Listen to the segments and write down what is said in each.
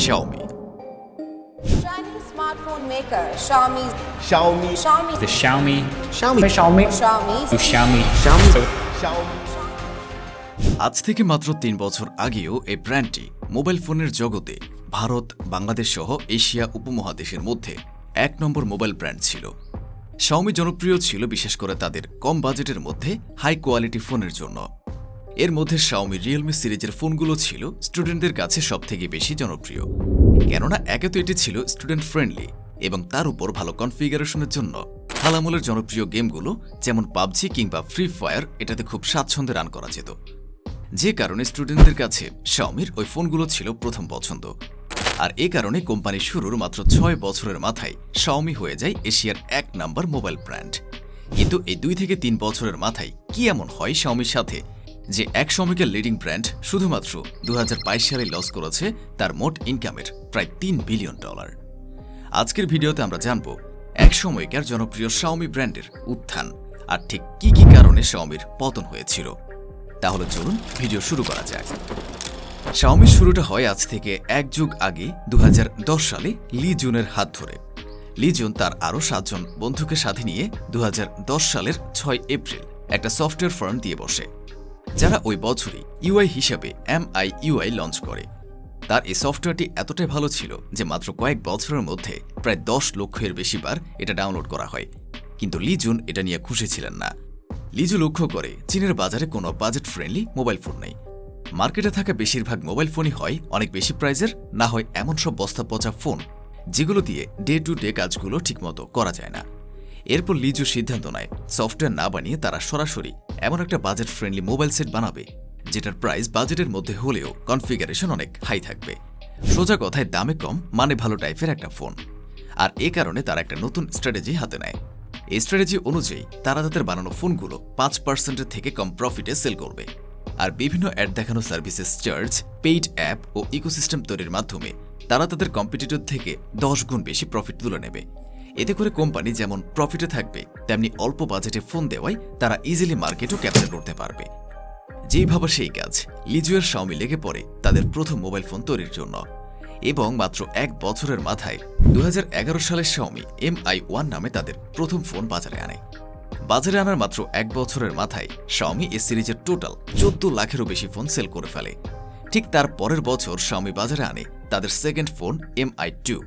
Xiaomi. Chinese smartphone maker Xiaomi. The Xiaomi. আজ থেকে মাত্র 3 বছর আগেও এই ব্র্যান্ডটি মোবাইল ফোনের জগতে ভারত, বাংলাদেশ সহ এশিয়া উপমহাদেশের মধ্যে 1 নম্বর মোবাইল ব্র্যান্ড ছিল। Xiaomi জনপ্রিয় ছিল বিশেষ করে তাদের কম বাজেটের মধ্যে হাই কোয়ালিটি ফোনের জন্য। এর মধ্যে Xiaomi Realme সিরিজের ফোনগুলো ছিল স্টুডেন্টদের কাছে সবথেকে বেশি জনপ্রিয়, কেননা একে তো এটি ছিল স্টুডেন্ট ফ্রেন্ডলি এবং তার উপর ভালো কনফিগারেশনের জন্য হালামলের জনপ্রিয় গেমগুলো যেমন পাবজি কিংবা ফ্রি ফায়ার এটাতে খুব স্বাচ্ছন্দ্যে রান করা যেত, যে কারণে স্টুডেন্টদের কাছে Xiaomiর ওই ফোনগুলো ছিল প্রথম পছন্দ। আর এ কারণে কোম্পানি শুরুর মাত্র 6 বছরের মাথায় Xiaomi হয়ে যায় এশিয়ার 1 নম্বর মোবাইল ব্র্যান্ড। কিন্তু এই 2 থেকে 3 বছরের মাথায় কি এমন হয় Xiaomiর সাথে যে এক সময়কার লিডিং ব্র্যান্ড শুধুমাত্র 2022 সালে লস করেছে তার মোট ইনকামের প্রায় $3 বিলিয়ন। আজকের ভিডিওতে আমরা জানব এক সময়কার জনপ্রিয় Xiaomi ব্র্যান্ডের উত্থান আর ঠিক কি কি কারণে Xiaomiর পতন হয়েছিল। তাহলে চলুন ভিডিও শুরু করা যাক। Xiaomiর শুরুটা হয় আজ থেকে 1 যুগ আগে 2010 সালে লি জুনের হাত ধরে। লি জুন তার আরও 7 জন বন্ধুকে সাথে নিয়ে 2010 সালের 6 এপ্রিল একটা সফটওয়্যার ফার্ম দিয়ে বসে, যারা ওই বছরই ইউআই হিসেবে MIUI লঞ্চ করে। তার এই সফটওয়্যারটি এতটাই ভালো ছিল যে মাত্র কয়েক বছরের মধ্যে প্রায় 10 লক্ষের বেশি বার এটা ডাউনলোড করা হয়। কিন্তু লি জুন এটা নিয়ে খুশি ছিলেন না। লিজু লক্ষ্য করে চীনের বাজারে কোনো বাজেট ফ্রেন্ডলি মোবাইল ফোন নেই। মার্কেটে থাকা বেশিরভাগ মোবাইল ফোনই হয় অনেক বেশি প্রাইজের, না হয় এমন সব বস্তা পচা ফোন যেগুলো দিয়ে ডে টু ডে কাজগুলো ঠিকমতো করা যায় না। এরপর লিজু সিদ্ধান্ত নেয় সফটওয়্যার না বানিয়ে তারা সরাসরি এমন একটা বাজেট ফ্রেন্ডলি মোবাইল সেট বানাবে যেটার প্রাইস বাজেটের মধ্যে হলেও কনফিগারেশন অনেক হাই থাকবে। সোজা কথায় দামে কম মানে ভালো টাইপের একটা ফোন। আর এ কারণে তারা একটা নতুন স্ট্র্যাটেজি হাতে নেয়। এই স্ট্র্যাটেজি অনুযায়ী তারা তাদের বানানো ফোনগুলো 5% থেকে কম প্রফিটে সেল করবে, আর বিভিন্ন অ্যাড দেখানো সার্ভিসেস চার্জ, পেইড অ্যাপ ও ইকোসিস্টেম তৈরির মাধ্যমে তারা তাদের কম্পিটিটর থেকে 10 গুণ বেশি প্রফিট তুলে নেবে। এতে করে কোম্পানি যেমন প্রফিটে থাকবে তেমনি অল্প বাজেটে ফোন দেওয়ায় তারা ইজিলি মার্কেটও ক্যাপচার করতে পারবে। যেই ভাবা সেই কাজ, লিজুয়ের Xiaomi লেগে পড়ে তাদের প্রথম মোবাইল ফোন তৈরির জন্য এবং মাত্র 1 বছরের মাথায় 2011 সালে Xiaomi Mi 1 নামে তাদের প্রথম ফোন বাজারে আনে। বাজারে আনার মাত্র 1 বছরের মাথায় Xiaomi এই সিরিজের টোটাল 14 লাখেরও বেশি ফোন সেল করে ফেলে। ঠিক তার পরের বছর Xiaomi বাজারে আনে তাদের সেকেন্ড ফোন Mi 2,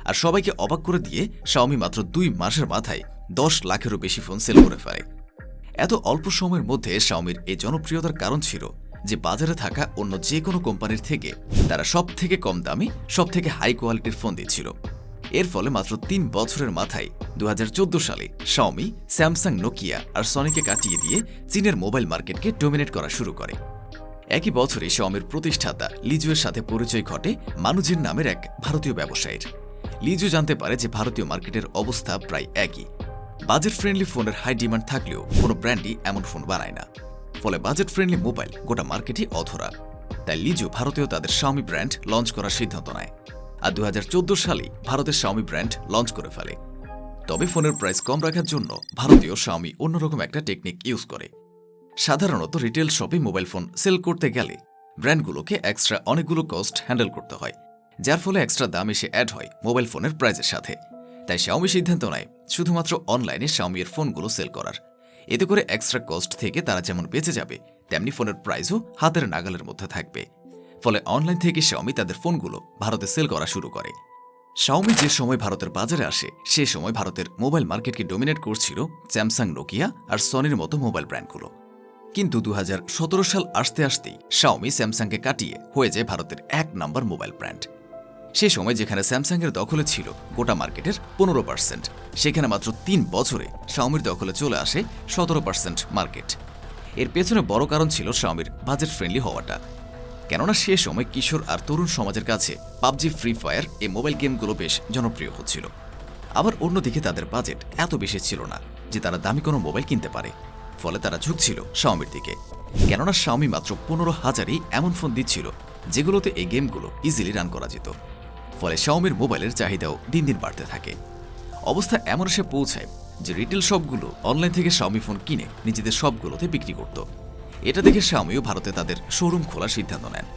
আর সবাইকে অবাক করে দিয়ে Xiaomi মাত্র 2 মাসের মাথায় 10 লাখেরও বেশি ফোন সেল করে ফেলে। এত অল্প সময়ের মধ্যে Xiaomiর এই জনপ্রিয়তার কারণ ছিল যে বাজারে থাকা অন্য যে কোনো কোম্পানির থেকে তারা সব থেকে কম দামে সব থেকে হাই কোয়ালিটির ফোন দিচ্ছিল। এর ফলে মাত্র 3 বছরের মাথায় 2014 সালে Xiaomi, স্যামসাং, নোকিয়া আর সনিকে কাটিয়ে দিয়ে চীনের মোবাইল মার্কেটকে ডমিনেট করা শুরু করে। একই বছরে Xiaomiর প্রতিষ্ঠাতা লিজুয়ের সাথে পরিচয় ঘটে মানুজিন নামের এক ভারতীয় ব্যবসায়ীর। লিজু জানতে পারে যে ভারতীয় মার্কেটের অবস্থা প্রায় একই। বাজেট ফ্রেন্ডলি ফোনের হাই ডিমান্ড থাকলেও কোনো ব্র্যান্ডই এমন ফোন বানায় না, ফলে বাজেট ফ্রেন্ডলি মোবাইল গোটা মার্কেটই অধরা। তাই লিজু ভারতেও তাদের Xiaomi ব্র্যান্ড লঞ্চ করার সিদ্ধান্ত নেয়, আর 2014 সালেই ভারতের Xiaomi ব্র্যান্ড লঞ্চ করে ফেলে। তবে ফোনের প্রাইস কম রাখার জন্য ভারতীয় Xiaomi অন্যরকম একটা টেকনিক ইউজ করে। সাধারণত রিটেল শপে মোবাইল ফোন সেল করতে গেলে ব্র্যান্ডগুলোকে এক্সট্রা অনেকগুলো কস্ট হ্যান্ডেল করতে হয়, যার ফলে এক্সট্রা দাম এসে অ্যাড হয় মোবাইল ফোনের প্রাইসের সাথে। তাই Xiaomi সিদ্ধান্ত নেয় শুধুমাত্র অনলাইনে Xiaomi এর ফোনগুলো সেল করার। এতে করে এক্সট্রা কস্ট থেকে তারা যেমন বেঁচে যাবে তেমনি ফোনের প্রাইসও হাতের নাগালের মধ্যে থাকবে। ফলে অনলাইন থেকে Xiaomi তাদের ফোনগুলো ভারতে সেল করা শুরু করে। Xiaomi যে সময় ভারতের বাজারে আসে সে সময় ভারতের মোবাইল মার্কেটকে ডমিনেট করছিল স্যামসাং, নোকিয়া আর সনির মতো মোবাইল ব্র্যান্ডগুলো। কিন্তু 2017 সাল আসতে আসতেই Xiaomi স্যামসাংকে কাটিয়ে হয়ে যায় ভারতের 1 নম্বর মোবাইল ব্র্যান্ড। সে সময় যেখানে স্যামসাংয়ের দখলে ছিল গোটা মার্কেটের 15%, সেখানে মাত্র 3 বছরে Xiaomiর দখলে চলে আসে 17% মার্কেট। এর পেছনে বড় কারণ ছিল Xiaomiর বাজেট ফ্রেন্ডলি হওয়াটা, কেননা সে সময় কিশোর আর তরুণ সমাজের কাছে পাবজি, ফ্রি ফায়ার এই মোবাইল গেমগুলো বেশ জনপ্রিয় হচ্ছিল। আবার অন্যদিকে তাদের বাজেট এত বেশি ছিল না যে তারা দামি কোনো মোবাইল কিনতে পারে, ফলে তারা ঝুঁকছিল Xiaomiর দিকে, কেননা Xiaomi মাত্র 15,000ই এমন ফোন দিচ্ছিল যেগুলোতে এই গেমগুলো ইজিলি রান করা যেত। ফলে Xiaomiর মোবাইলের চাহিদাও দিন দিন বাড়তে থাকে। অবস্থা এমন এসে পৌঁছায় যে রিটেল শপগুলো অনলাইন থেকে Xiaomi ফোন কিনে নিজেদের শপগুলোতে বিক্রি করত। এটা দেখে Xiaomiও ভারতে তাদের শোরুম খোলার সিদ্ধান্ত নেন।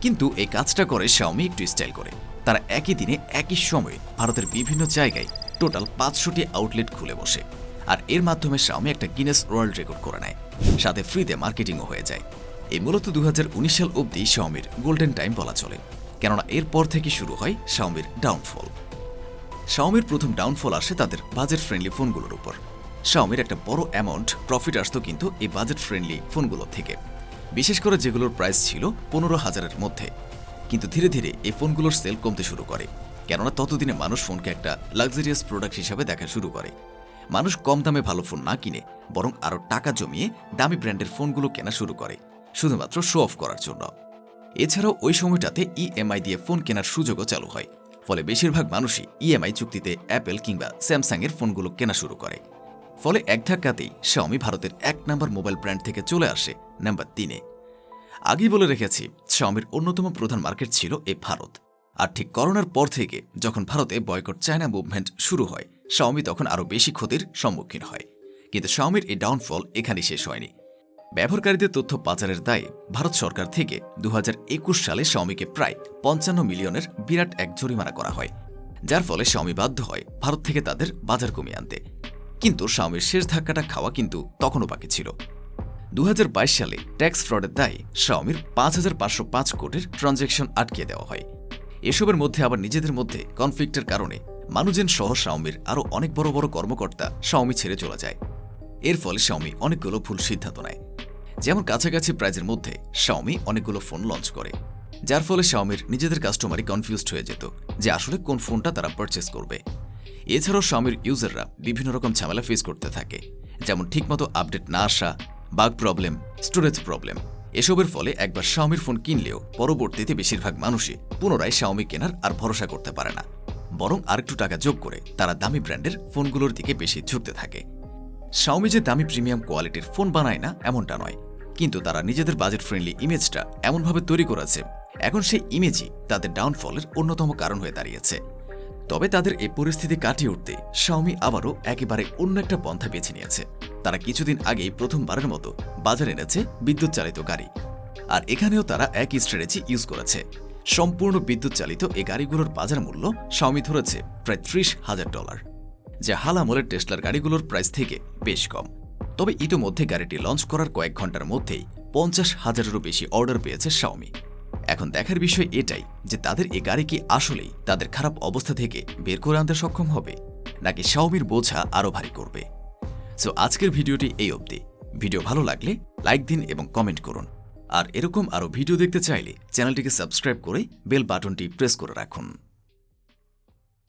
কিন্তু এই কাজটা করে Xiaomi একটু স্টাইল করে। তারা একই দিনে একই সময়ে ভারতের বিভিন্ন জায়গায় টোটাল 500টি আউটলেট খুলে বসে, আর এর মাধ্যমে শাওমি একটা গিনেস ওয়ার্ল্ড রেকর্ড করে নেয়, সাথে ফ্রিতে মার্কেটিংও হয়ে যায়। এই মূলত 2019 সাল অবধি শাওমির গোল্ডেন টাইম বলা চলে, কেননা এরপর থেকে শুরু হয় শাওমির ডাউনফল। শাওমির প্রথম ডাউনফল আসে তাদের বাজেট ফ্রেন্ডলি ফোনগুলোর উপর। শাওমির একটা বড় অ্যামাউন্ট প্রফিট আসতো কিন্তু এই বাজেট ফ্রেন্ডলি ফোনগুলো থেকে, বিশেষ করে যেগুলোর প্রাইস ছিল 15,000-এর মধ্যে। কিন্তু ধীরে ধীরে এই ফোনগুলোর সেল কমতে শুরু করে, কেননা ততদিনে মানুষ ফোনকে একটা লাক্সারিয়াস প্রোডাক্ট হিসাবে দেখা শুরু করে। মানুষ কম দামে ভালো ফোন না কিনে বরং আরও টাকা জমিয়ে দামি ব্র্যান্ডের ফোনগুলো কেনা শুরু করে, শুধুমাত্র শো অফ করার জন্য। এছাড়াও ওই সময়টাতে ইএমআই দিয়ে ফোন কেনার সুযোগও চালু হয়, ফলে বেশিরভাগ মানুষই ইএমআই চুক্তিতে অ্যাপেল কিংবা স্যামসাংয়ের ফোনগুলো কেনা শুরু করে। ফলে এক ধাক্কাতেই শাওমি ভারতের 1 নম্বর মোবাইল ব্র্যান্ড থেকে চলে আসে নাম্বার 3-এ। আগেই বলে রেখেছি, শাওমির অন্যতম প্রধান মার্কেট ছিল এই ভারত। আর ঠিক করোনার পর থেকে যখন ভারতে বয়কট চায়না মুভমেন্ট শুরু হয়, শাওমি তখন আরও বেশি ক্ষতির সম্মুখীন হয়। কিন্তু শাওমির এই ডাউনফল এখানেই শেষ হয়নি। ব্যবহারকারীদের তথ্য পাচারের দায়ে ভারত সরকার থেকে 2021 সালে শাওমিকে প্রায় 55 মিলিয়নের বিরাট এক জরিমানা করা হয়, যার ফলে শাওমি বাধ্য হয় ভারত থেকে তাদের বাজার কমিয়ে আনতে। কিন্তু শাওমির শেষ ধাক্কাটা খাওয়া কিন্তু তখনও বাকি ছিল। 2022 সালে ট্যাক্স ফ্রডের দায়ে শাওমির 5,505 কোটির ট্রানজ্যাকশন আটকে দেওয়া হয়। এসবের মধ্যে আবার নিজেদের মধ্যে কনফ্লিক্টের কারণে মানুষজন সহ শাওমির আরও অনেক বড় বড় কর্মকর্তা শাওমি ছেড়ে চলে যায়। এর ফলে শাওমি অনেকগুলো ভুল সিদ্ধান্ত নেয়, যেমন কাছাকাছি প্রাইজের মধ্যে শাওমি অনেকগুলো ফোন লঞ্চ করে, যার ফলে শাওমির নিজেদের কাস্টমারই কনফিউজড হয়ে যেত যে আসলে কোন ফোনটা তারা পারচেস করবে। এছাড়াও শাওমির ইউজাররা বিভিন্ন রকম ঝামেলা ফেস করতে থাকে, যেমন ঠিকমতো আপডেট না আসা, বাগ প্রবলেম, স্টোরেজ প্রবলেম। এসবের ফলে একবার শাওমির ফোন কিনলেও পরবর্তীতে বেশিরভাগ মানুষই পুনরায় শাওমি কেনার আর ভরসা করতে পারে না, বরং আরেকটু টাকা যোগ করে তারা দামি ব্র্যান্ডের ফোনগুলোর দিকে বেশি ঝুঁকতে থাকে। শাওমি যে দামি প্রিমিয়াম কোয়ালিটির ফোন বানায় না এমনটা নয়, কিন্তু তারা নিজেদের বাজেট ফ্রেন্ডলি ইমেজটা এমনভাবে তৈরি করেছে, এখন সেই ইমেজই তাদের ডাউনফলের অন্যতম কারণ হয়ে দাঁড়িয়েছে। তবে তাদের এই পরিস্থিতি কাটিয়ে উঠতে শাওমি আবারও একেবারে অন্য একটা পন্থা বেছে নিয়েছে। তারা কিছুদিন আগেই প্রথমবারের মতো বাজারে এনেছে বিদ্যুৎ চালিত গাড়ি, আর এখানেও তারা একই স্ট্র্যাটেজি ইউজ করেছে। সম্পূর্ণ বিদ্যুৎ চালিত এই গাড়িগুলোর বাজার মূল্য শাওমি ধরেছে প্রায় $30,000, যা হাল আমলের টেসলার গাড়িগুলোর প্রাইস থেকে বেশ কম। তবে ইতোমধ্যে গাড়িটি লঞ্চ করার কয়েক ঘন্টার মধ্যেই 50,000-এরও বেশি অর্ডার পেয়েছে শাওমি। এখন দেখার বিষয় এটাই যে তাদের এই গাড়ি কি আসলেই তাদের খারাপ অবস্থা থেকে বের করে আনতে সক্ষম হবে, নাকি শাওমির বোঝা আরও ভারী করবে। সো আজকের ভিডিওটি এই অবধি। ভিডিও ভালো লাগলে লাইক দিন এবং কমেন্ট করুন, আর এরকম আরও ভিডিও দেখতে চাইলে চ্যানেলটিকে সাবস্ক্রাইব করে বেল বাটনটি প্রেস করে রাখুন।